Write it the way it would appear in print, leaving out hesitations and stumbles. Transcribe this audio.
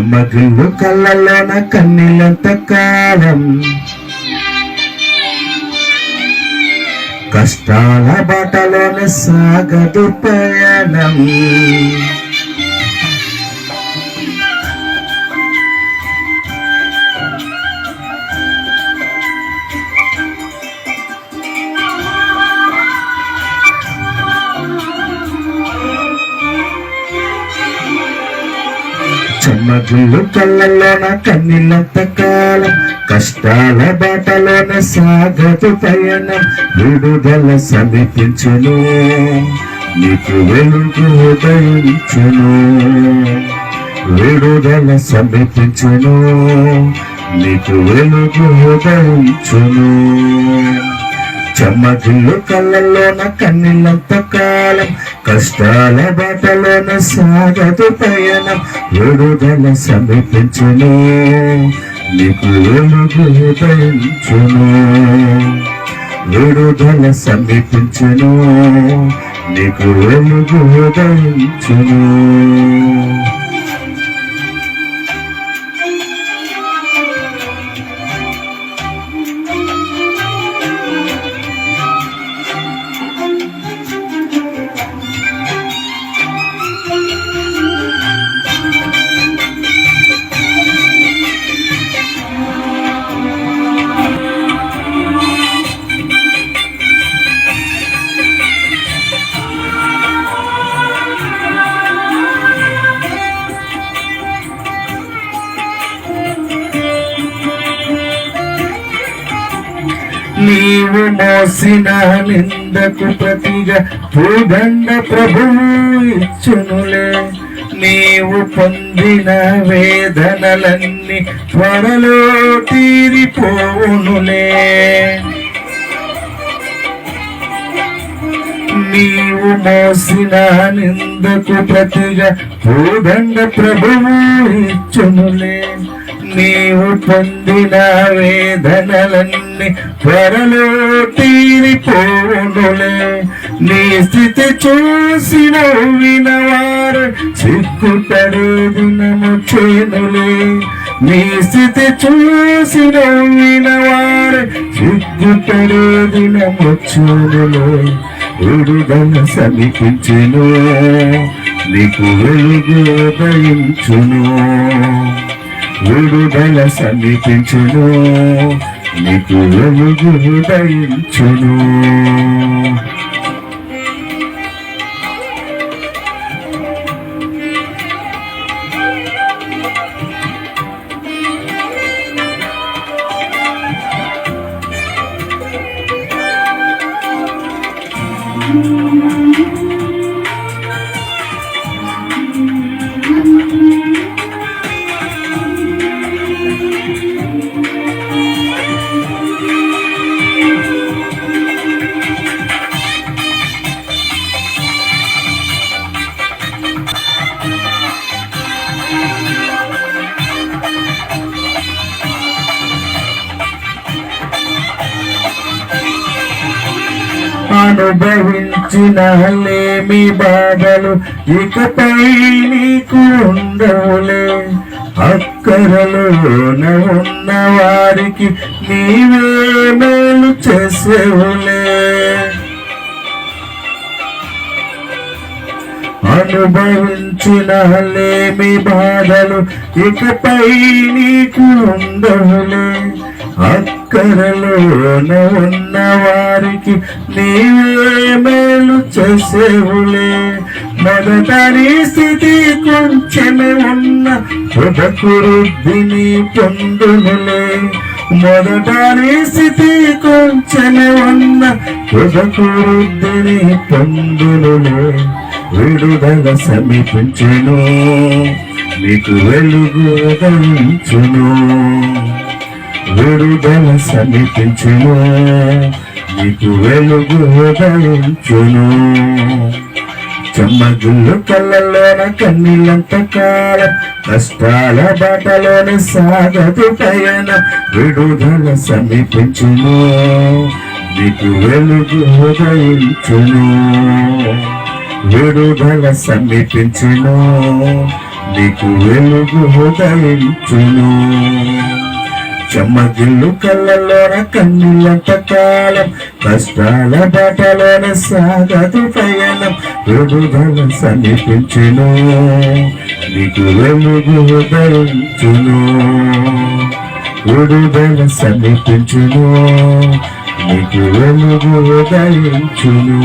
చెమ్మగిల్లు కళ్ళలోన కన్నీళ్ళంత కాలం, కష్టాల బాటలోన సాగదు పయనం. చెమ్మగిల్లు కళ్ళలోన కన్నీళ్ళంత కాలం, కష్టాల బాటలోన సాగదు పయనం. విడుదల సమీపించును, నీకు వెలుగు ఉదయించును. విడుదల సమీపించును, నీకు వెలుగు ఉదయించును. చెమ్మగిల్లు కళ్ళలోన కన్నీళ్ళంత కాలం, కష్టాల బాటలోన సాగదు పయనం. విడుదల సమీపించును, నీకు వెలుగు ఉదయించును. విడుదల సమీపించును, నీకు వెలుగు ఉదయించును. నీవు మోసిన నిందకు ప్రతిగా భూదండ ప్రభువు ఇచ్చునులే. నీవు పొందిన వేదనలన్నీ త్వరలో తీరిపోవునులే. నీవు మోసిన నిందకు ప్రతిగా భూదండ ప్రభువు ఇచ్చునులే. నీవు పొందిన వేదనలన్నీ త్వరలో తీరిపోవునులే. నీ స్థితి చూసి నవ్విన వారు సిగ్గుపడే దినము చేనులే. నీ స్థితి చూసి నవ్విన వారు సిగ్గుపడే దినము చేనులే. విడుదల సమీపించును, నీకు వెలుగు ఉదయించును. విడుదల సమీపించును, నీకు వెలుగు ఉదయించును. అనుభవించిన లేమి బాధలు ఇకపై నీకు ఉండవులే. అక్కరలోన ఉన్న వారికి నీవే మేలు చేసేవులే. అనుభవించిన లేమి బాధలు ఇకపై నీకు ఉండవులే. అక్కరలోన ఉన్న వారికి నీవే మేలు చేసేవులే. మొదట నీ స్థితి కొంచెమే ఉన్న తుదకు వృద్ధిని పొందునులే. మొదట నీ స్థితి కొంచెమే ఉన్న తుదకు వృద్ధిని పొందునులే. విడుదల సమీపించును, నీకు వెలుగు ఉదయించును. విడుదల సమీపించును, నీకు వెలుగు ఉదయించును. చెమ్మగిల్లు కళ్ళలోన కన్నీళ్ళంత కాలం, కష్టాల బాటలోన సాగదు పయనం. విడుదల సమీపించును, నీకు వెలుగు ఉదయించును. విడుదల సమీపించును, నీకు వెలుగు ఉదయించును. చెమ్మగిల్లు కళ్ళలోన కన్నీళ్ళంత కాలం, కష్టాల బాటలోన సాగదు పయనం, విడుదల సమీపించును. నీకు వెలుగు ఉదయించును, విడుదల సమీపించును. నీకు వెలుగు ఉదయించును.